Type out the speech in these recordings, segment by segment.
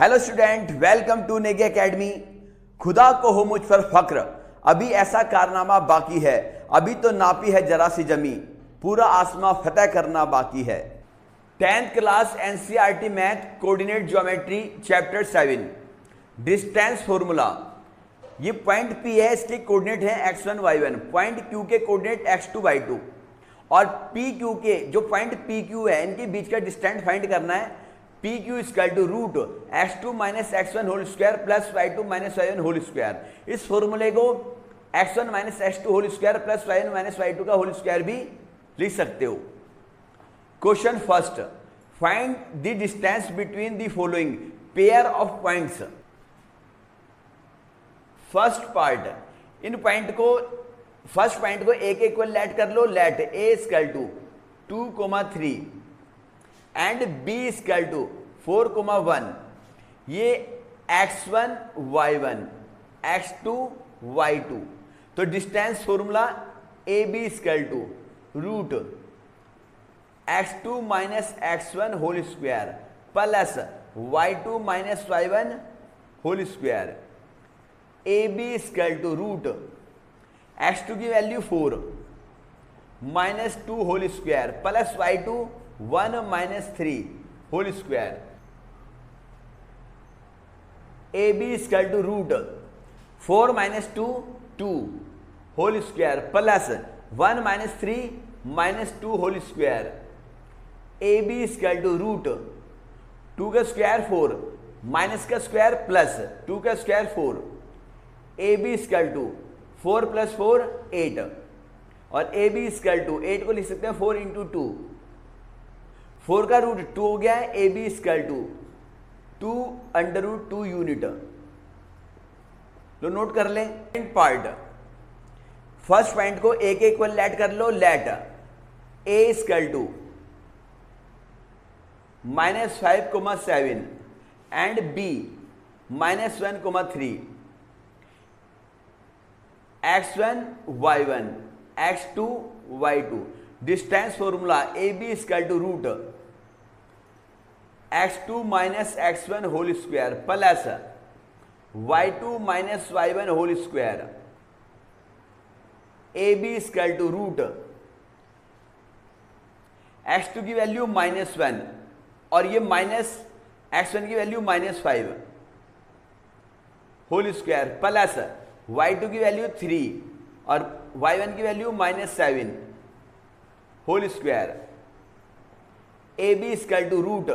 Hello student, welcome to Negi academy. खुदा को हो मुझ पर फक्र, अभी ऐसा कारनामा बाकी है, अभी तो नापी है जरा सी जमी, पूरा आसमां फतेह करना बाकी है। 10th class NCERT math coordinate geometry chapter 7 distance formula. ये पॉइंट P है, इसके कोऑर्डिनेट है x1 y1, पॉइंट Q के कोऑर्डिनेट x2 y2 और PQ के जो पॉइंट PQ है इनके बीच का डिस्टेंस फाइंड करना है। PQ equal to root x2 minus x1 whole square plus y2 minus y1 whole square. इस फॉर्मूले को x1 minus x2 whole square plus y1 minus y2 का होल स्क्वायर भी लिख सकते हो। Question first, find the distance between the following pair of points. First point को a के इक्वल लेट कर लो। Let a equal to 2,3 and b equal to 4,1। ये x1 y1 x2 y2। तो distance formula ab equal to root x2 minus x1 whole square plus y2 minus y1 whole square. ab equal to root x2 की value 4 minus 2 whole square plus y2 1 minus 3 whole square. ab equal to root 4 minus 2 2 whole square plus 1 minus 3 minus 2 whole square. ab equal to root 2 का square 4 minus का square plus 2 का square 4। ab equal to 4 plus 4 8 और ab equal to 8 को लिख सकते हैं 4 into 2। 4 का root 2 हो गया है। ab equal to 2 under root 2 unit. तो नोट कर लें पार्ट। फर्स्ट पॉइंट को a के इक्वल लेट कर लो। Let a equal to minus 5,7 and b minus 1,3 x1 y1 x2 y2। Distance formula ab equal to root x2 minus x1 whole square plus y2 minus y1 whole square. ab equal to root x2 की value -1 और ये minus x1 की value -5 whole square plus y2 की value 3 और y1 की value -7 whole square. ab equal to root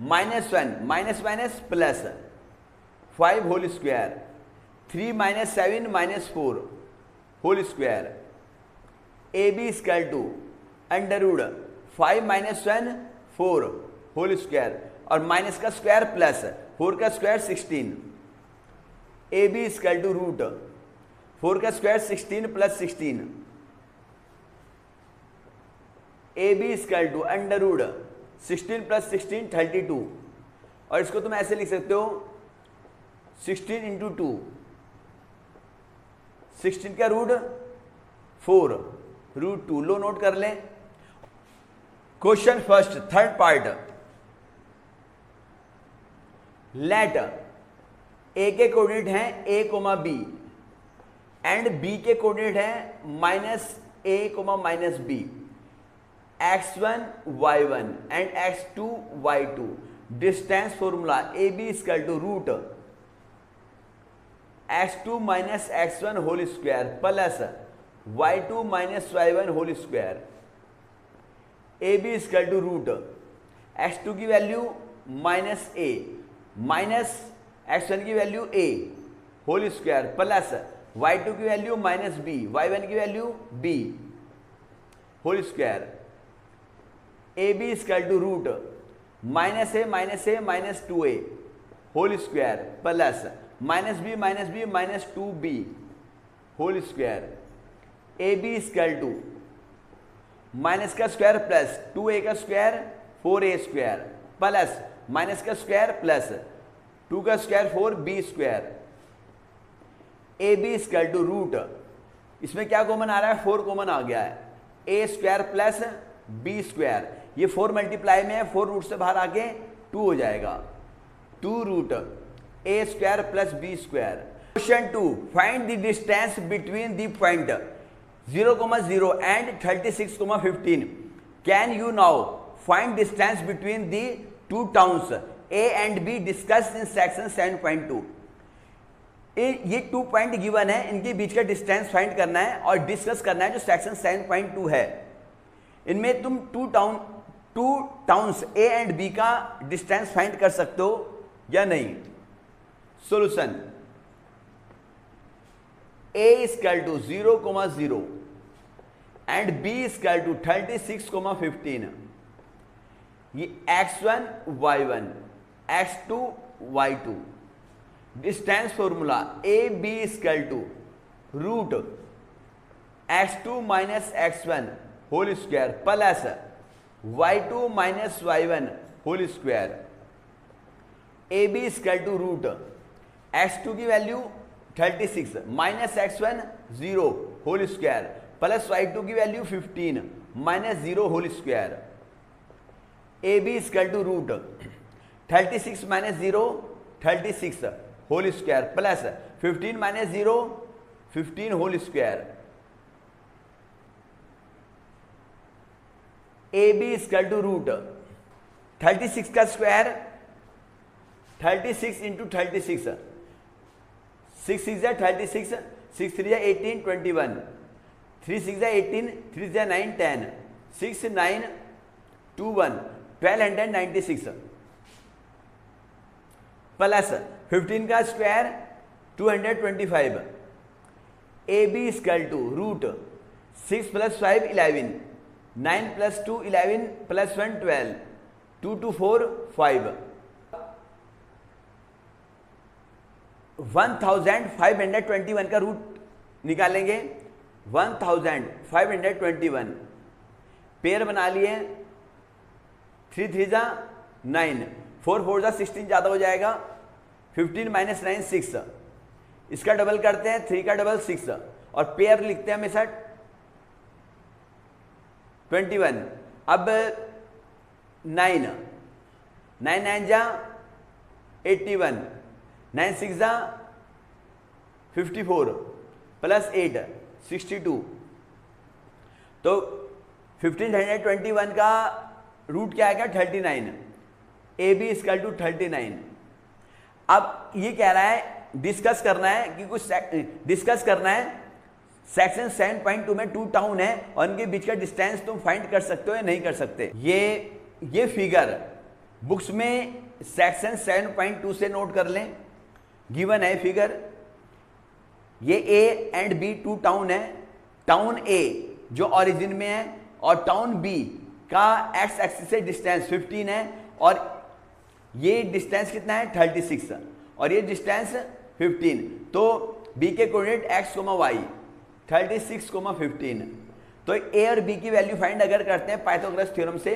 -1 minus minus plus 5 whole square 3 minus 7 minus 4 whole square. ab equal to under root 5 minus 1 4 whole square और minus का square plus 4 का square 16। ab equal to root 4 का square 16 plus 16। ab equal to under root 16 plus 16 32 और इसको तुम ऐसे लिख सकते हो 16 इंटू 2। 16 का रूट 4 रूट 2। लो नोट कर लें। Question first third part. Let a के कोऑर्डिनेट हैं a, b एंड b के कोऑर्डिनेट हैं -a, -b। x1 y1 and x2 y2। Distance formula ab equal to root x2 minus x1 whole square plus y2 minus y1 whole square. ab equal to root x2 की value -a minus x1 की value a whole square plus y2 की value -b y1 की value b whole square. ab equal to root -a minus 2a whole square plus -b minus 2b whole square. ab equal to minus का square plus 2a का square 4a square plus minus का square plus 2 का square 4b square. ab equal to root, इसमें क्या common आ रहा है? 4 common आ गया है। a square plus b square, ये 4 मल्टीप्लाई में है, 4 रूट से बाहर आके 2 हो जाएगा। 2 root a square plus b square. Question 2, find the distance between the point 0,0 and 36,15. Can you now find distance between the two towns A and B discussed in section 7.2. ये 2 point given है, इनके बीच का distance find करना है और discuss करना है जो सेक्शन 7.2 है। इनमें तुम two towns A and B का डिस्टेंस फाइंड कर सकते हो या नहीं। Solution, A equal to 0,0 and B equal to 36,15। ये x1 y1 x2 y2 distance formula A B equal to root x2 minus x1 whole square plus y2 minus y1 whole square. A B equal to root x2 की value 36 minus x1 0 whole square plus y2 की value 15 minus 0 whole square. A B equal to root 36 minus 0 36 whole square plus 15 minus 0 15 whole square. A B equal to root 36 का square 36 into 36 6 6 36 6 3 18 21 3 6 18 3 9 10 6 9 2 1 1296 plus 15 का square 225। A B equal to root 6 plus 5 11 9 plus 2 11 plus 1 12 2 2 4 5 1521 का root निकालेंगे। 1521 pair बना लिए, 3 3 जा 9 4 4 जा 16 ज़्यादा हो जाएगा। 15 माइनस 9 6, इसका डबल करते हैं 3 का डबल 6 और पेयर लिखते हैं हमेशा 21। अब 9 9 9 जा 81 9 6 जा 54 प्लस 8 62। तो 1521 का रूट क्या आएगा 39। A B equal to 39। अब ये कह रहा है डिस्कस करना है कि कुछ डिस्कस करना है सेक्शन 7.2 में 2 टाउन है और इनके बीच का डिस्टेंस तुम फाइंड कर सकते हो या नहीं कर सकते। ये फिगर बुक्स में सेक्शन 7.2 से नोट कर लें, गिवन है फिगर। ये ए एंड बी 2 टाउन है। टाउन ए जो ओरिजिन में है और टाउन बी का एक्स एक्सिस से डिस्टेंस 15 है और ये डिस्टेंस कितना है 36 और ये डिस्टेंस 15। तो बी के कोऑर्डिनेट एक्स वाई 36 15। तो ए और बी की वैल्यू फाइंड अगर करते हैं पाइथागोरस थ्योरम से,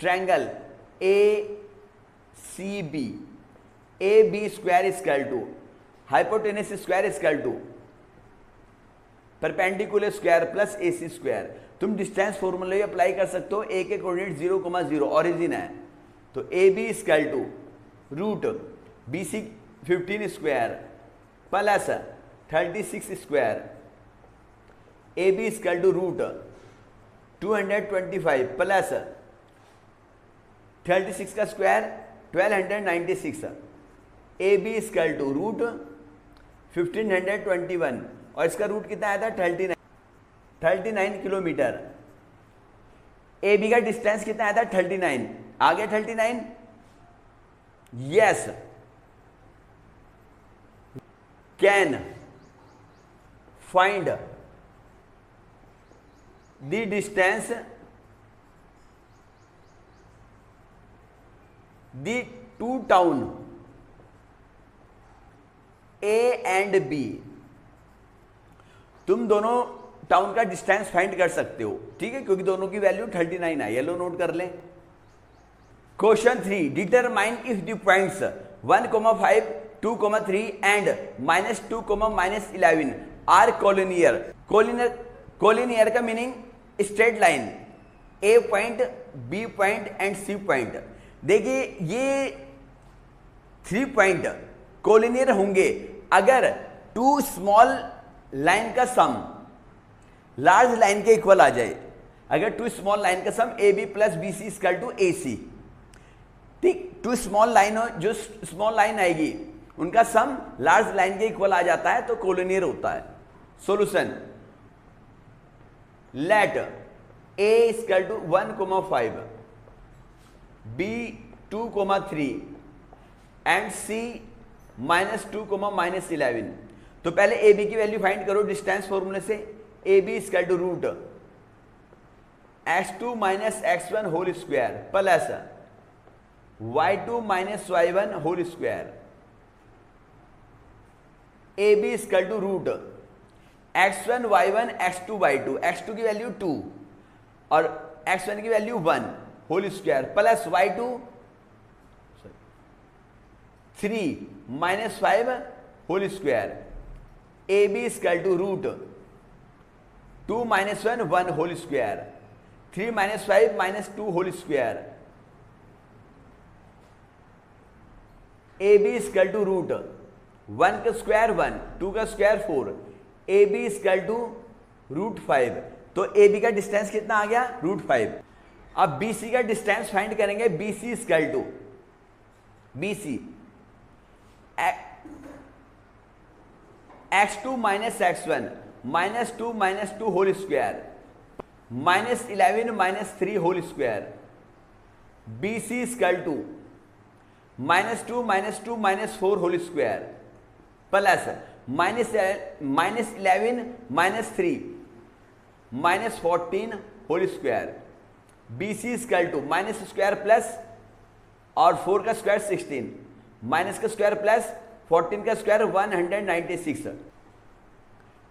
triangle A C B, A B square equal to hypotenuse square equal to perpendicular square plus A C square. तुम डिस्टेंस फॉर्मूला अप्लाई कर सकते हो। ए के कोऑर्डिनेट 0,0 ओरिजिन है तो A B equal to root B C 15 square plus 36 square. A B equal to root 225 plus 36 का square 1296। A B equal to root 1521 और इसका रूट कितना आया था 39 किलोमीटर। ए बी का डिस्टेंस कितना आया था 39, आ गया 39। Yes, can find the distance the 2 town A and B. तुम दोनों टाउन का डिस्टेंस फाइंड कर सकते हो, ठीक है, क्योंकि दोनों की वैल्यू 39 है। येलो नोट कर लें। Question 3, determine if the points 1,5 2,3 and -2, -11 are collinear. Collinear का meaning straight line, A point B point and C point. देखिए 3 पॉइंट कोलिनियर होंगे अगर 2 स्मॉल लाइन का सम लार्ज लाइन के इक्वल आ जाए। अगर 2 स्मॉल लाइन का sum A B plus B C equal to A C, ठीक, 2 स्मॉल लाइन हो, जो स्मॉल लाइन आएगी उनका सम लार्ज लाइन के इक्वल आ जाता है तो कोलिनियर होता है। Solution, let a equal to 1,5 b 2,3 and c -2, -11। तो पहले ए बी की वैल्यू फाइंड करो डिस्टेंस फॉर्मूले से। A B equal to root x2 minus x1 whole square plus y2 minus y1 whole square. A B equal to root x1 y1 x2 y2, x2 की value 2 और x1 की value 1 whole square plus y2 3 minus 5 whole square. A B equal to root 2 minus 1 1 whole square, 3 minus 5 minus 2 whole square. A B equal to root 1 का square 1, 2 का square 4, A B equal to root 5। तो A B का distance कितना आ गया? Root 5। अब B C का distance find करेंगे। B C equal to B C x2 minus x1 -2 whole square -11 -3 whole square. B C equal to -2 -4 whole square plus -11 -3 -14 whole square. B C equal to minus square plus और 4 का square 16 minus का square plus 14 का square 196।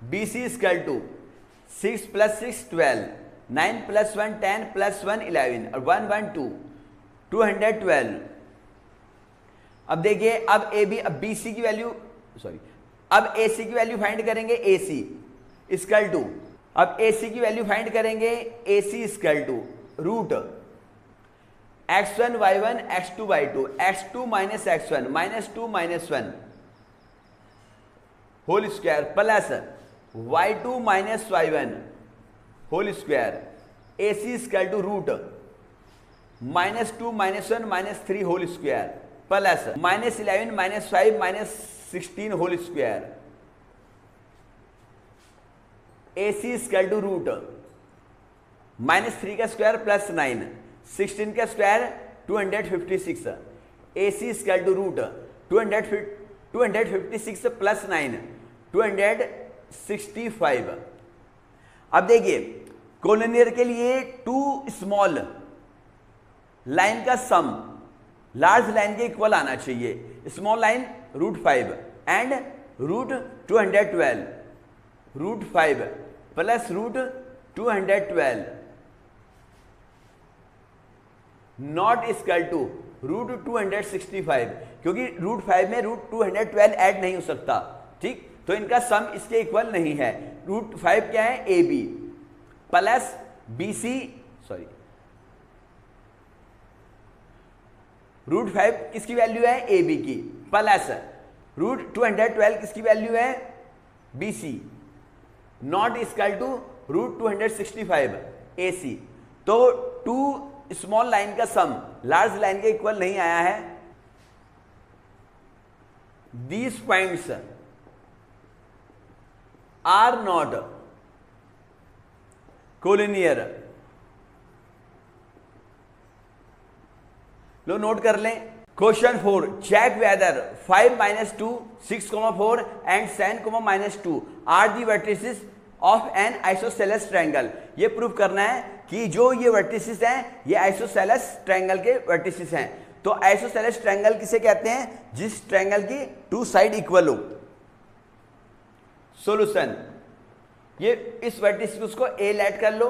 B C equal to 6 + 6 12, 9 + 1 10 + 1 11 और 1 1 2 212। अब देखिए, अब A B, अब B सी की वैल्यू अब ए सी की वैल्यू फाइंड करेंगे। ए सी इक्वल टू, अब ए सी की वैल्यू फाइंड करेंगे। A C equal to root x1 y1 x2 y2, x2 minus x1 -2 -1 whole square plus y2 minus y1 whole square. A C equal to root -2 -1 -3 whole square plus -11 -5 -16 whole square. A C equal to root -3 का square plus 9, 16 का square 256। A C equal to root 256 plus 9 265। अब देखिए, collinear के लिए 2 small line का sum large line के equal आना चाहिए। Small line √5 and √212, √5 plus √212 not equal to √265, क्योंकि √5 में √212 ऐड नहीं हो सकता, ठीक। तो इनका सम इसके इक्वल नहीं है। √5 क्या है? A B plus B C, √5 किसकी वैल्यू है? ए बी की, प्लस √212 किसकी वैल्यू है? B C, not equal to √265 A C. तो 2 स्मॉल लाइन का सम लार्ज लाइन के इक्वल नहीं आया है। These points are not collinear. लो नोट कर लें। Question 4, check whether 5 - 2 6,4 and 7, -2 are the vertices of an isosceles triangle. ये प्रूव करना है कि जो ये वर्टिसेस हैं ये आइसोसेलेस ट्रायंगल के वर्टिसेस हैं। तो आइसोसेलेस ट्रायंगल किसे कहते हैं? जिस ट्रायंगल की 2 साइड इक्वल हो। सॉल्यूशन, ये इस वर्टिसेस को ए लेट कर लो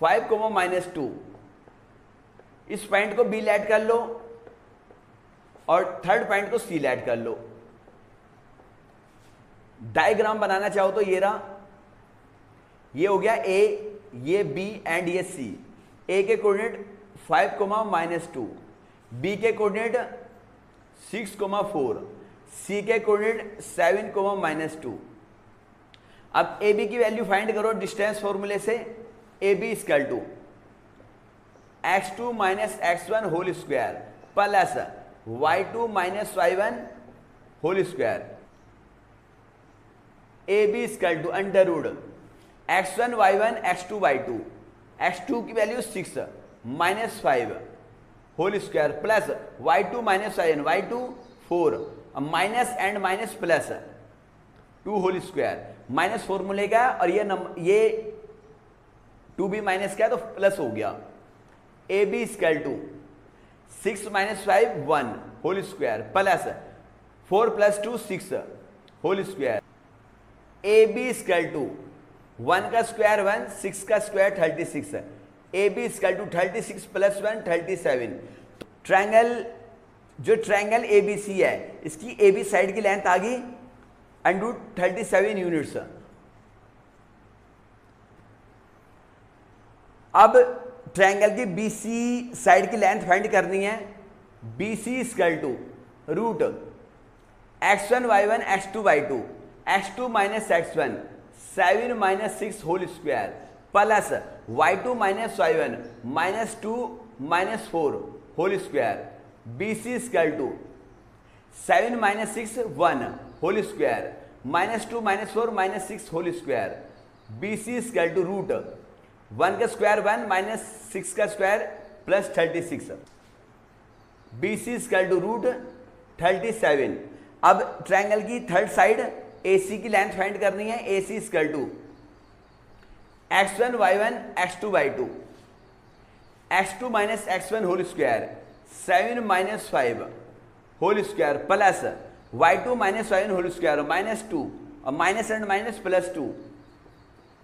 5, -2, इस पॉइंट को बी लेट कर लो और थर्ड पॉइंट को सी लेट कर लो। डायग्राम बनाना चाहो तो ये रहा, ये हो गया ए, ये बी एंड ये सी। ए के कोऑर्डिनेट 5, -2, बी के कोऑर्डिनेट 6,4, सी के कोऑर्डिनेट 7,-2। अब ए बी की वैल्यू फाइंड करो डिस्टेंस फॉर्मूले से। A B equal to x2 minus x1 whole square plus y2 minus y1 whole square. A B equal to under root x1 y1 x2 y2, x2 की value 6 minus 5 whole square plus y2 minus y1 y2 4 minus and minus plus 2 whole square. Minus फॉर्मूले का और ये 2 भी minus का है तो plus हो गया। A B equal to 6 minus 5 1 whole square plus 4 plus 2 6 whole square. A B equal to 1 का स्क्वायर 1, 6 का square 36। A B equal to 36 plus 1 37। Triangle जो ट्रायंगल ए बी सी है इसकी ए बी साइड की length आ गई √37 units. अब triangle की बी सी साइड की लेंथ फाइंड करनी है। B C equal to root x1 y1 x2 y2 x2 minus x1 7 minus 6 whole square plus y2 minus y1 minus 2 minus 4 whole square. B C equal to 7 minus 6 1 whole square minus 2 minus 4 minus 6 whole square. B C equal to root 1 का square 1 minus 6 का square plus 36। B C equal to root 37। अब triangle की third side ए सी की length find करनी है। A C equal to x1 y1 x2 y2 x2 minus x1 whole square 7 minus 5 whole square plus y2 minus y1 whole square minus 2 और minus and minus plus 2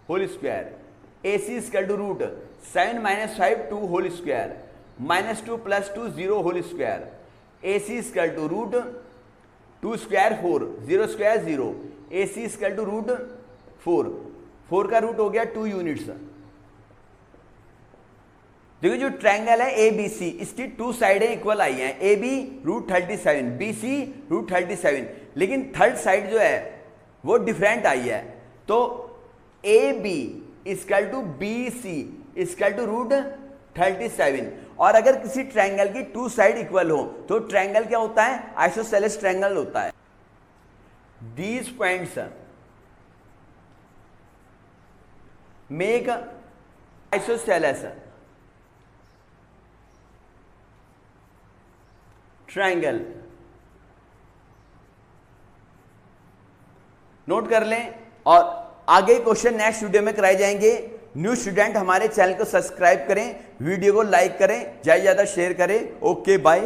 whole square. A C equal to root 7 minus 5 2 whole square minus 2 plus 2 0 whole square. A C equal to root 2 square 4 0 square 0। A C equal to root 4 का root हो गया 2 units. देखिए जो triangle है A B सी इसकी 2 साइडें equal आई हैं। A B √37 B C √37, लेकिन थर्ड साइड जो है वो डिफरेंट आई है। तो A B equal to B C equal to √37। और अगर किसी ट्रायंगल की 2 साइड इक्वल हो तो ट्रायंगल क्या होता है? आइसोसेलेस ट्रायंगल होता है। These points make isosceles triangle. Note कर लें और आगे क्वेश्चन नेक्स्ट वीडियो में कराए जाएंगे। न्यू स्टूडेंट हमारे चैनल को सब्सक्राइब करें, वीडियो को लाइक करें, ज़्यादा से ज़्यादा शेयर करें। Okay bye.